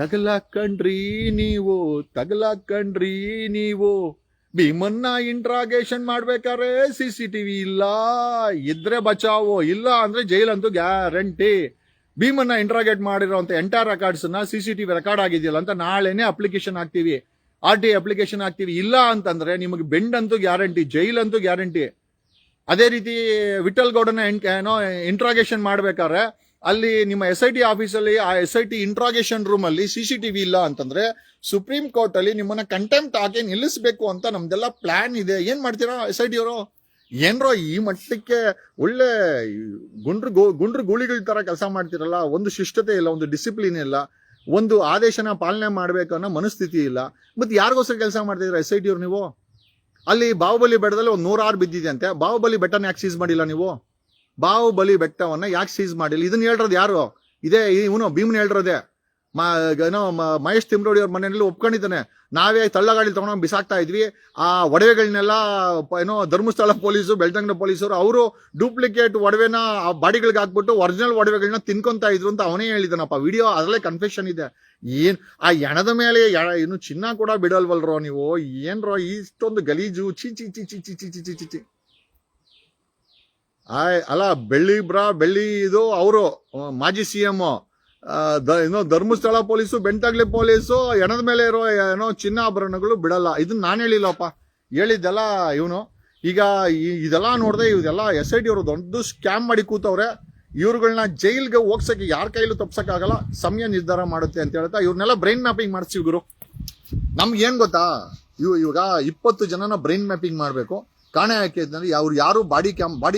ತಗಲಾಕಂಡ್ರಿ ನೀವು, ತಗಲಾಕಂಡ್ರಿ ನೀವು. ಭೀಮನ್ನ ಇಂಟ್ರಾಗೇಷನ್ ಮಾಡ್ಬೇಕಾದ್ರೆ CCTV ಇಲ್ಲ, ಇದ್ರೆ ಬಚಾವೋ, ಇಲ್ಲ ಅಂದ್ರೆ ಜೈಲಂತೂ ಗ್ಯಾರಂಟಿ. ಭೀಮನ್ನ ಇಂಟ್ರಾಗೇಟ್ ಮಾಡಿರೋಂಥ ಎಂಟೈರ್ ರೆಕಾರ್ಡ್ಸ್ ನ CCTV ರೆಕಾರ್ಡ್ ಆಗಿದೆಯಲ್ಲ ಅಂತ ನಾಳೆನೆ ಅಪ್ಲಿಕೇಶನ್ ಹಾಕ್ತಿವಿ, RTI ಅಪ್ಲಿಕೇಶನ್ ಹಾಕ್ತಿವಿ. ಇಲ್ಲ ಅಂತಂದ್ರೆ ನಿಮಗೆ ಬೆಂಡ್ ಅಂತೂ ಗ್ಯಾರಂಟಿ, ಜೈಲ್ ಅಂತೂ ಗ್ಯಾರಂಟಿ. ಅದೇ ರೀತಿ ವಿಠಲ್ ಗೌಡನ ಏನೋ ಇಂಟ್ರಾಗೇಷನ್ ಮಾಡ್ಬೇಕಾದ್ರೆ ಅಲ್ಲಿ ನಿಮ್ಮ SIT ಆಫೀಸಲ್ಲಿ ಆ SIT ಇಂಟ್ರಾಗೇಷನ್ ರೂಮ್ ಅಲ್ಲಿ CCTV ಇಲ್ಲ ಅಂತಂದ್ರೆ ಸುಪ್ರೀಂ ಕೋರ್ಟ್ ಅಲ್ಲಿ ನಿಮ್ಮನ್ನ ಕಂಟೆಂಪ್ಟ್ ಹಾಕಿ ನಿಲ್ಲಿಸಬೇಕು ಅಂತ ನಮ್ದೆಲ್ಲ ಪ್ಲಾನ್ ಇದೆ. ಏನ್ ಮಾಡ್ತೀರಾ SIT ಅವರು? ಏನ್ರೋ ಈ ಮಟ್ಟಕ್ಕೆ ಒಳ್ಳೆ ಗುಂಡ್ರು ಗೂಳಿಗಳ ತರ ಕೆಲಸ ಮಾಡ್ತಿರಲ್ಲ. ಒಂದು ಶಿಷ್ಟತೆ ಇಲ್ಲ, ಒಂದು ಡಿಸಿಪ್ಲಿನ್ ಇಲ್ಲ, ಒಂದು ಆದೇಶನ ಪಾಲನೆ ಮಾಡ್ಬೇಕು ಅನ್ನೋ ಮನಸ್ಥಿತಿ ಇಲ್ಲ. ಮತ್ತೆ ಯಾರಿಗೋಸ್ಕರ ಕೆಲಸ ಮಾಡ್ತಿದ್ರ SIT ಅವ್ರು ನೀವು? ಅಲ್ಲಿ ಬಾಹುಬಲಿ ಬೆಟ್ಟದಲ್ಲಿ ಒಂದು 106 ಬಿದ್ದಿದೆ ಅಂತೆ, ಬಾಹುಬಲಿ ಬೆಟ್ಟನ ಯಾಕೆ ಸೀಸ್ ಮಾಡಿಲ್ಲ ನೀವು? ಬಾಹುಬಲಿ ಬೆಟ್ಟವನ್ನ ಯಾಕೆ ಸೀಸ್ ಮಾಡಿಲ್ಲ? ಇದನ್ನ ಹೇಳ್ರೋದು ಯಾರು? ಇದೇ ಇವನು ಭೀಮನ್ ಹೇಳ್ರೋದೆ. ಏನೋ ಮಹೇಶ್ ತಿಮ್ರೋಡಿ ಅವ್ರ ಮನೆಯಲ್ಲಿ ಒಪ್ಕೊಂಡಿದ್ದಾನೆ, ನಾವೇ ತಳ್ಳಗಾಡಿ ತಗೊಂಡು ಬಿಸಾಕ್ತಾ ಇದ್ವಿ, ಆ ಒಡವೆಗಳನ್ನೆಲ್ಲ ಏನೋ ಧರ್ಮಸ್ಥಳ ಪೊಲೀಸರು, ಬೆಳ್ತಂಗಡ ಪೊಲೀಸರು ಅವರು ಡೂಪ್ಲಿಕೇಟ್ ಒಡವೆನ ಆ ಬಾಡಿಗಳಿಗೆ ಹಾಕ್ಬಿಟ್ಟು ಒರಿಜಿನಲ್ ಒಡವೆಗಳನ್ನ ತಿನ್ಕೊಂತಾ ಇದ್ರು ಅಂತ ಅವನೇ ಹೇಳಿದಾನಪ್ಪ. ವಿಡಿಯೋ ಅದರಲ್ಲೇ ಕನ್ಫೆಷನ್ ಇದೆ. ಏನ್ ಆ ಎಣದ ಮೇಲೆ ಇನ್ನು ಚಿನ್ನ ಕೂಡ ಬಿಡಲ್ವಲ್ರೋ ನೀವು? ಏನ್ರೋ ಇಷ್ಟೊಂದು ಗಲೀಜು, ಚಿ ಚಿ ಚಿ ಚಿ ಚಿ ಚಿ ಚಿ ಚಿ ಚಿ. ಅಲ್ಲ ಬೆಳ್ಳಿ ಇದು ಅವರು ಮಾಜಿ CM, ಏನೋ ಧರ್ಮಸ್ಥಳ ಪೊಲೀಸು, ಬೆಳ್ತಂಗಡಿ ಪೊಲೀಸು ಎಣದ ಮೇಲೆ ಇರೋ ಏನೋ ಚಿನ್ನಾಭರಣಗಳು ಬಿಡಲ್ಲ. ಇದನ್ನ ನಾನು ಹೇಳಿಲ್ಲಪ್ಪ, ಹೇಳಿದ್ದೆಲ್ಲ ಇವನು. ಈಗ ಇದೆಲ್ಲ ನೋಡ್ದೆ ಇದೆಲ್ಲ SIT ಅವರು ದೊಡ್ಡ ಸ್ಕ್ಯಾಮ್ ಮಾಡಿ ಕೂತವ್ರೆ. ಇವ್ರುಗಳನ್ನ ಜೈಲ್ಗೆ ಹೋಗ್ಸಕ್ಕೆ ಯಾರ ಕೈಲೂ ತಪ್ಸಕ್ಕಾಗಲ್ಲ, ಸಮಯ ನಿರ್ಧಾರ ಮಾಡುತ್ತೆ ಅಂತ ಹೇಳ್ತಾ ಇವ್ರನ್ನೆಲ್ಲ ಬ್ರೈನ್ ಮ್ಯಾಪಿಂಗ್ ಮಾಡಿಸ್ತೀವಿ ಗುರು. ನಮ್ಗೆ ಏನ್ ಗೊತ್ತಾ, ಇವಾಗ 20 ಜನನ ಬ್ರೈನ್ ಮ್ಯಾಪಿಂಗ್ ಮಾಡ್ಬೇಕು. ಕಾರಣ ಯಾಕೆ ಅಂತಂದ್ರೆ ಅವ್ರು ಯಾರು ಬಾಡಿ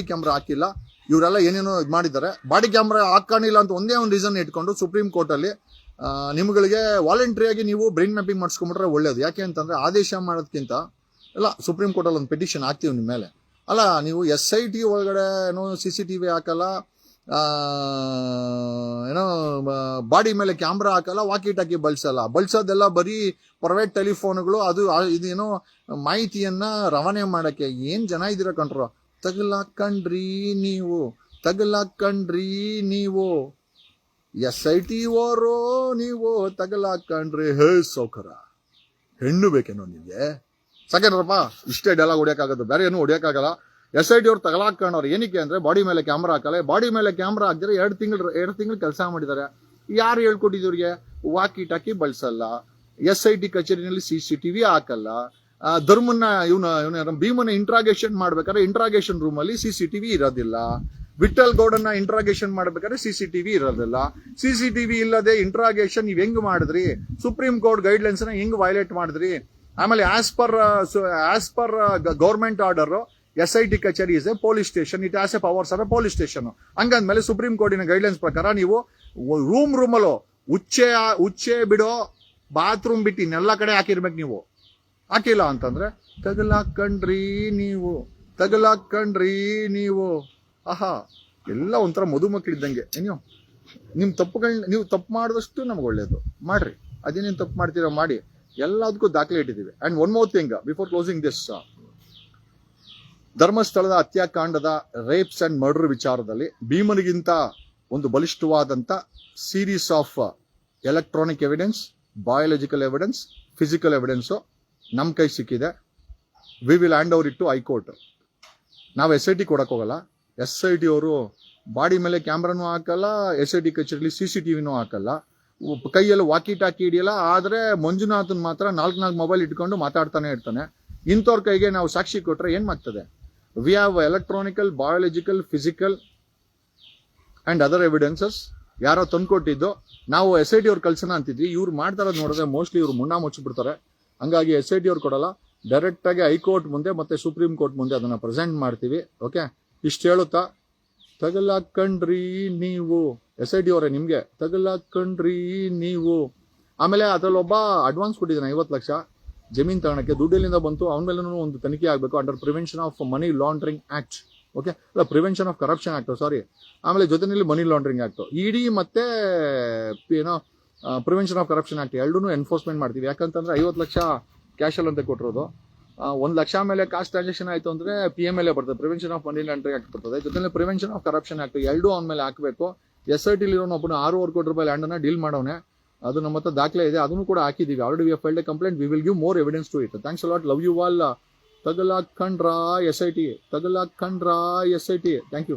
ಕ್ಯಾಮ್ರಾ ಹಾಕಿಲ್ಲ, ಇವರೆಲ್ಲ ಏನೇನೋ ಇದು ಮಾಡಿದ್ದಾರೆ. ಬಾಡಿ ಕ್ಯಾಮ್ರಾ ಹಾಕೊಂಡಿಲ್ಲ ಅಂತ ಒಂದೇ ಒಂದು ರೀಸನ್ ಇಟ್ಕೊಂಡು ಸುಪ್ರೀಂ ಕೋರ್ಟ್ ಅಲ್ಲಿ ನಿಮ್ಗಳಿಗೆ ವಾಲಂಟ್ರಿಯಾಗಿ ನೀವು ಬ್ರೈನ್ ಮ್ಯಾಪಿಂಗ್ ಮಾಡಿಸ್ಕೊಂಡ್ಬಿಟ್ರೆ ಒಳ್ಳೇದು. ಯಾಕೆ ಅಂತಂದ್ರೆ ಆದೇಶ ಮಾಡೋದಕ್ಕಿಂತ ಇಲ್ಲ, ಸುಪ್ರೀಂ ಕೋರ್ಟ್ ಅಲ್ಲಿ ಒಂದು ಪಿಟಿಷನ್ ಹಾಕ್ತೀವಿ ನಿಮ್ಮ ಮೇಲೆ. ಅಲ್ಲ, ನೀವು SIT ಒಳಗಡೆ ಏನೋ CCTV ಹಾಕಲ್ಲ, ಏನೋ ಬಾಡಿ ಮೇಲೆ ಕ್ಯಾಮ್ರಾ ಹಾಕಲ್ಲ, ವಾಕಿ ಟಾಕಿ ಬಳಸೋದೆಲ್ಲ ಬರೀ ಪ್ರೈವೇಟ್ ಟೆಲಿಫೋನ್ಗಳು, ಅದು ಇದೇನೋ ಮಾಹಿತಿಯನ್ನ ರವಾನೆ ಮಾಡಕ್ಕೆ. ಏನ್ ಜನ ಇದ್ದೀರಾ ಕಂಡ್ರು? ತಗಲಾಕಂಡ್ರಿ ನೀವು, ತಗಲಾಕಂಡ್ರಿ ನೀವು, SIT ಅವರು ನೀವು ತಗಲಾಕಂಡ್ರಿ. ಹೇ ಸೌಕರ, ಹೆಣ್ಣು ಬೇಕೇನೋ ನಿಮ್ಗೆ? ಸಾಕೇನಪ್ಪ, ಇಷ್ಟೇ ಡೈಲಾಗ್ ಹೊಡಿಯಕ್ಕಾಗೋದು, ಬೇರೆ ಏನು ಹೊಡಿಯಕ್ಕಾಗಲ್ಲ. SIT ಅವ್ರು ತಗಲಾಕೊಂಡವ್ರು ಏನಕ್ಕೆ ಅಂದ್ರೆ ಬಾಡಿ ಮೇಲೆ ಕ್ಯಾಮ್ರಾ ಹಾಕಲ್ಲ. ಬಾಡಿ ಮೇಲೆ ಕ್ಯಾಮ್ರಾ ಹಾಕಿದ್ರೆ 2 ತಿಂಗಳು ಕೆಲಸ ಮಾಡಿದ್ದಾರೆ. ಯಾರು ಹೇಳ್ಕೊಟ್ಟಿದ್ರಿಗೆ? ವಾಕಿ ಟಾಕಿ ಬಳಸಲ್ಲ, SIT ಕಚೇರಿನಲ್ಲಿ CCTV ಹಾಕಲ್ಲ, ಧರ್ಮನ್ನ ಇವನ ಭೀಮನ ಇಂಟ್ರಾಗೇಷನ್ ಮಾಡ್ಬೇಕಾದ್ರೆ ಇಂಟ್ರಾಗೇಷನ್ ರೂಮ್ ಅಲ್ಲಿ CCTV ಇರೋದಿಲ್ಲ, ವಿಠಲ್ ಗೌಡನ್ನ ಇಂಟ್ರಾಗೇಷನ್ ಮಾಡ್ಬೇಕಾದ್ರೆ CCTV ಇರೋದಿಲ್ಲ. CCTV ಇಲ್ಲದೆ ಇಂಟ್ರಾಗೇಷನ್ ನೀವ್ ಹೆಂಗ್ ಮಾಡಿದ್ರಿ? ಸುಪ್ರೀಂ ಕೋರ್ಟ್ ಗೈಡ್ಲೈನ್ಸ್ ನ ಹೆಂಗ್ ವೈಲೇಟ್ ಮಾಡಿದ್ರಿ? ಆಮೇಲೆ as per government order SIT ಕಚೇರಿ is a police station, it as a powers of a police station. ಹಂಗಂದ್ಮೇಲೆ ಸುಪ್ರೀಂ ಕೋರ್ಟಿನ ಗೈಡ್ಲೈನ್ಸ್ ಪ್ರಕಾರ ನೀವು ರೂಮಲ್ಲೋ ಉಚ್ಚೆ ಬಿಡೋ ಬಾತ್ರೂಮ್ ಬಿಟ್ಟು ಇನ್ನೆಲ್ಲ ಕಡೆ ಹಾಕಿರ್ಬೇಕು. ನೀವು ಹಾಕಿಲ್ಲ ಅಂತಂದ್ರೆ ತಗಲಾಕಂಡ್ರಿ ನೀವು, ತಗಲಾಕಂಡ್ರಿ ನೀವು. ಆಹಾ, ಎಲ್ಲ ಒಂಥರ ಮಧುಮಕ್ಕಳಿದ್ದಂಗೆ. ನೀವು ನಿಮ್ ತಪ್ಪುಗಳನ್ನ ನೀವು ತಪ್ಪು ಮಾಡಿದಷ್ಟು ನಮ್ಗೆ ಒಳ್ಳೇದು. ಮಾಡ್ರಿ, ಅದೇನೇನು ತಪ್ಪು ಮಾಡ್ತೀರೋ ಮಾಡಿ, ಎಲ್ಲದಕ್ಕೂ ದಾಖಲೆ ಇಟ್ಟಿದ್ದೀವಿ. And one more thing before closing this, ಧರ್ಮಸ್ಥಳದ ಹತ್ಯಾಕಾಂಡದ ರೇಪ್ಸ್ ಅಂಡ್ ಮರ್ಡರ್ ವಿಚಾರದಲ್ಲಿ ಭೀಮನಿಗಿಂತ ಒಂದು ಬಲಿಷ್ಠವಾದಂತ series of electronic evidence, biological evidence, physical evidence ನಮ್ ಕೈ ಸಿಕ್ಕಿದೆ. We will hand over it to high court. ನಾವು SIT ಕೊಡಕ್ ಹೋಗಲ್ಲ. SIT ಅವರು ಬಾಡಿ ಮೇಲೆ ಕ್ಯಾಮ್ರಾನು ಹಾಕಲ್ಲ, SIT ಕಚೇರಿಯಲ್ಲಿ CCTVನೂ ಹಾಕಲ್ಲ, ಕೈಯಲ್ಲಿ ವಾಕಿ ಟಾಕಿ ಹಿಡಿಯಲ್ಲ. ಆದ್ರೆ ಮಂಜುನಾಥನ್ ಮಾತ್ರ 4 ಮೊಬೈಲ್ ಇಟ್ಕೊಂಡು ಮಾತಾಡ್ತಾನೆ ಇರ್ತಾನೆ. ಇಂಥವ್ರ ಕೈಗೆ ನಾವು ಸಾಕ್ಷಿ ಕೊಟ್ರೆ ಏನ್ ಮಾಡ್ತದೆ? We have electronical, biological, physical and other evidences. ಯಾರೋ ತಂದ್ಕೊಟ್ಟಿದ್ದು ನಾವು SIT ಅವ್ರು ಕಳ್ಸೋಣ ಅಂತಿದ್ವಿ. ಇವ್ರು ಮಾಡ್ತಾ ಇರೋದು ನೋಡಿದ್ರೆ ಮೋಸ್ಟ್ಲಿ ಇವ್ರು ಮುನ್ನ ಮುಚ್ಚಿಬಿಡ್ತಾರೆ. ಹಂಗಾಗಿ SIT ಅವ್ರು ಕೊಡಲ್ಲ, ಡೈರೆಕ್ಟ್ ಆಗಿ ಹೈಕೋರ್ಟ್ ಮುಂದೆ ಮತ್ತೆ ಸುಪ್ರೀಂ ಕೋರ್ಟ್ ಮುಂದೆ ಅದನ್ನ ಪ್ರೆಸೆಂಟ್ ಮಾಡ್ತೀವಿ. ಓಕೆ, ಇಷ್ಟು ಹೇಳುತ್ತಾ ತಗಲಾಕಂಡ್ರಿ ನೀವು, SIT ಅವರೇ ನಿಮ್ಗೆ ತಗಲಾಕಂಡ್ರಿ ನೀವು. ಆಮೇಲೆ ಅದ್ರಲ್ಲೊಬ್ಬ ಅಡ್ವಾನ್ಸ್ ಕೊಟ್ಟಿದ್ದಾನೆ 50 ಲಕ್ಷ ಜಮೀನ್ ತಗೊಳಕ್ಕೆ. ದುಡ್ಡಿನಿಂದ ಬಂತು, ಅವನ ಮೇಲೂ ಒಂದು ತನಿಖೆ ಆಗಬೇಕು under prevention of money laundering act. Okay, ಅಲ್ಲ, ಪ್ರಿವೆನ್ಷನ್ ಆಫ್ ಕರಪ್ಷನ್ ಆಕ್ಟ್, ಸಾರಿ. ಆಮೇಲೆ ಜೊತೆನಲ್ಲಿ ಮನಿ ಲಾಂಡ್ರಿಂಗ್ ಆಕ್ಟ್. ಇಡಿ ಮತ್ತೆ ಏನೋ ಪ್ರಿವೆನ್ಷನ್ ಆಫ್ ಕರಪ್ಷನ್ ಆಕ್ಟ್ ಎರಡೂ ಎನ್ಫೋರ್ಸ್ಮೆಂಟ್ ಮಾಡ್ತೀವಿ. ಯಾಕಂತಂದ್ರೆ 50 ಲಕ್ಷ ಕ್ಯಾಶಲ್ಲಿ ಅಂತ ಕೊಟ್ಟಿರೋದು, 1 ಲಕ್ಷ ಮೇಲೆ ಕಾಸ್ಟ್ ಟ್ರಾನ್ಸಾಕ್ಷನ್ ಆಯ್ತು ಅಂದ್ರೆ PMLA ಬರ್ತದೆ, prevention of money laundering act ಬರ್ತದೆ, ಜೊತೆಲಿ ಪ್ರಿವೆನ್ಷನ್ ಆಫ್ ಕರಪ್ಷನ್ ಆಕ್ಟ್ ಎರಡೂ ಅವನ ಮೇಲೆ ಹಾಕಬೇಕು. SIT ಒಬ್ಬನ 6.5 ಕೋಟಿ ರೂಪಾಯಿ ಲ್ಯಾಂಡ್ ಅನ್ನ ಡೀಲ್ ಮಾಡೋನೆ, ಅದು ನಮ್ಮ ಹತ್ರ ದಾಖಲೆ ಇದೆ, ಅದನ್ನು ಕೂಡ ಹಾಕಿದೀವಿ. Already we have filed a complaint, we will give more evidence to it. Thanks a lot, love you all. ತಗಲಾಕ್ ಖಂಡ್ರಾ SIT, ತಗಲಾಕ್ ಖಂಡ್ರಾ SIT. Thank you.